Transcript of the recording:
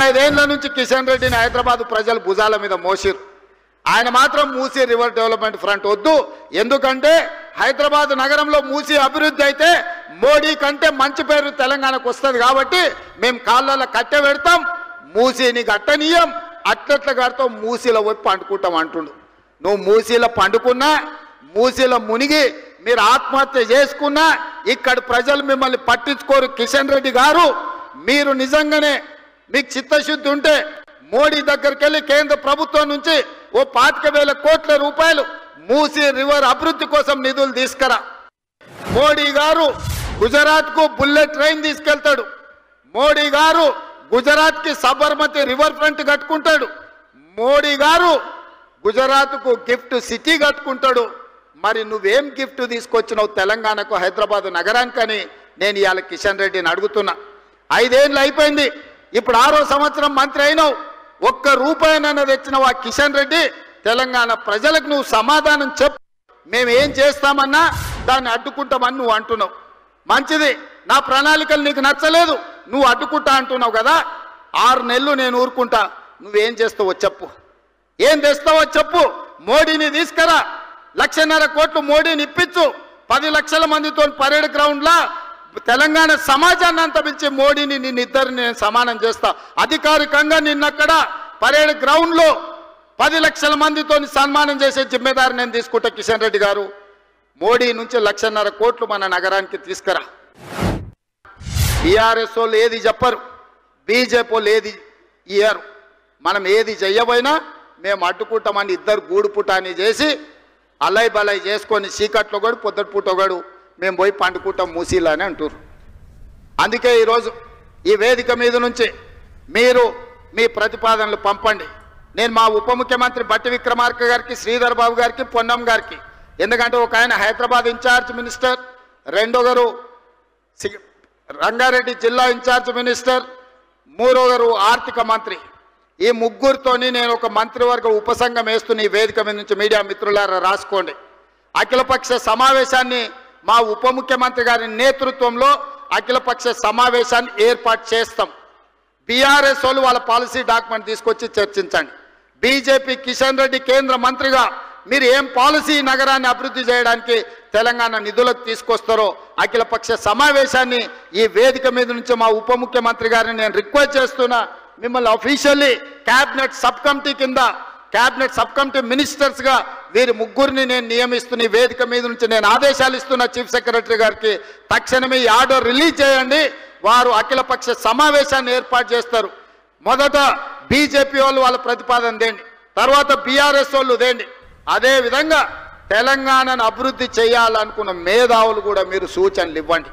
5 ఏళ్ల నుంచి కిషన్ రెడ్డిని హైదరాబాద్ ప్రజలు భుజాల మీద మోసిరు. ఆయన మాత్రం మూసీ రివర్ డెవలప్మెంట్ ఫ్రంట్ వద్దు, ఎందుకంటే హైదరాబాద్ నగరంలో మూసీ అభివృద్ధి అయితే మోడీ కంటే మంచి పేరు తెలంగాణకు వస్తుంది కాబట్టి మేము కాళ్ళలో కట్టె పెడతాం, మూసీని గట్టనీయం, అట్లట్ల కడతాం, మూసీలో పోయి పండుకుంటాం అంటుండు. నువ్వు మూసీలో పండుకున్నా, మూసీలో మునిగి మీరు ఆత్మహత్య చేసుకున్నా ఇక్కడ ప్రజలు మిమ్మల్ని పట్టించుకోరు. కిషన్ రెడ్డి గారు, మీరు నిజంగానే మీకు చిత్తశుద్ధి ఉంటే మోడీ దగ్గరికి వెళ్ళి కేంద్ర ప్రభుత్వం నుంచి ఓ 25,000 కోట్ల రూపాయలు మూసీ రివర్ అభివృద్ధి కోసం నిధులు తీసుకురా. మోడీ గారు గుజరాత్కు బుల్లెట్ ట్రైన్ తీసుకెళ్తాడు. మోడీ గారు గుజరాత్కి సబర్మతి రివర్ ఫ్రంట్ కట్టుకుంటాడు. మోడీ గారు గుజరాత్కు గిఫ్ట్ సిటీ కట్టుకుంటాడు. మరి నువ్వేం గిఫ్ట్ తీసుకొచ్చినావు తెలంగాణకు, హైదరాబాద్ నగరానికని నేను ఇవాళ కిషన్ రెడ్డిని అడుగుతున్నా. 5 ఏళ్ళు అయిపోయింది, ఇప్పుడు 6వ సంవత్సరం మంత్రి అయినావు, ఒక్క రూపాయినైనా తెచ్చినావు ఆ కిషన్ రెడ్డి? తెలంగాణ ప్రజలకు నువ్వు సమాధానం చెప్పు. మేము ఏం చేస్తామన్నా దాన్ని అడ్డుకుంటామని నువ్వు అంటున్నావు. మంచిది, నా ప్రణాళికలు నీకు నచ్చలేదు, నువ్వు అడ్డుకుంటా అంటున్నావు కదా. 6 నెలలు నేను ఊరుకుంటా, నువ్వేం చేస్తావో చెప్పు, ఏం తెస్తావో చెప్పు. మోడీని తీసుకురా, 1,50,000 కోట్లు మోడీని ఇప్పించు, 10 లక్షల మందితో పరేడ్ గ్రౌండ్లా తెలంగాణ సమాజాన్ని అంతా పిలిచి మోడీని నిన్నిద్దరిని నేను సమానం చేస్తా. అధికారికంగా నిన్నక్కడ పరేడ్ గ్రౌండ్లో 10 లక్షల మందితో సన్మానం చేసే జిమ్మేదారి నేను తీసుకుంటా. కిషన్ రెడ్డి గారు, మోడీ నుంచి 1,50,000 కోట్లు మన నగరానికి తీసుకురా. బీఆర్ఎస్ వాళ్ళు ఏది చెప్పరు, బీజేపీ వాళ్ళు ఏది ఇయ్యరు. మనం ఏది చెయ్యబోయినా మేము అడ్డుకుంటామని ఇద్దరు గూడు పుటాని చేసి అలై బలై చేసుకొని చీకట్లో కూడా పొద్దుటి పూటోగాడు మేము పోయి పండుకుంటాం మూసీలో అని అంటారు. అందుకే ఈరోజు ఈ వేదిక మీద నుంచి మీరు మీ ప్రతిపాదనలు పంపండి. నేను మా ఉప ముఖ్యమంత్రి బట్టి విక్రమార్క గారికి, శ్రీధర్ బాబు గారికి, పొన్నం గారికి, ఎందుకంటే ఒక ఆయన హైదరాబాద్ ఇన్ఛార్జ్ మినిస్టర్, రెండోగారు రంగారెడ్డి జిల్లా ఇన్ఛార్జ్ మినిస్టర్, మూడోగారు ఆర్థిక మంత్రి, ఈ ముగ్గురితోని నేను ఒక మంత్రివర్గ ఉపసంఘం వేస్తున్న ఈ వేదిక మీద నుంచి మీడియా మిత్రులారా రాసుకోండి. అఖిలపక్ష సమావేశాన్ని మా ఉప ముఖ్యమంత్రి గారి నేతృత్వంలో అఖిలపక్ష సమావేశాన్ని ఏర్పాటు చేస్తాం. బీఆర్ఎస్ వాళ్ళు వాళ్ళ పాలసీ డాక్యుమెంట్ తీసుకొచ్చి చర్చించండి. బీజేపీ కిషన్ రెడ్డి కేంద్ర మంత్రిగా మీరు ఏం పాలసీ నగరాన్ని అభివృద్ధి చేయడానికి తెలంగాణ నిధులకు తీసుకొస్తారో అఖిలపక్ష సమావేశాన్ని ఈ వేదిక మీద నుంచి మా ఉప ముఖ్యమంత్రి గారిని నేను రిక్వెస్ట్ చేస్తున్నా. మిమ్మల్ని అఫీషియల్లీ క్యాబినెట్ సబ్ కమిటీ కింద, క్యాబినెట్ సబ్ కమిటీ మినిస్టర్స్గా వీరి ముగ్గురిని నేను నియమిస్తున్న ఈ వేదిక మీద నుంచి నేను ఆదేశాలు ఇస్తున్నా చీఫ్ సెక్రటరీ గారికి. తక్షణమే ఈ ఆర్డర్ రిలీజ్ చేయండి. వారు అఖిలపక్ష సమావేశాన్ని ఏర్పాటు చేస్తారు. మొదట బీజేపీ వాళ్ళు వాళ్ళ ప్రతిపాదన దేండి, తర్వాత బీఆర్ఎస్ వాళ్ళు దేండి. అదేవిధంగా తెలంగాణను అభివృద్ధి చేయాలనుకున్న మేధావులు కూడా మీరు సూచనలు ఇవ్వండి.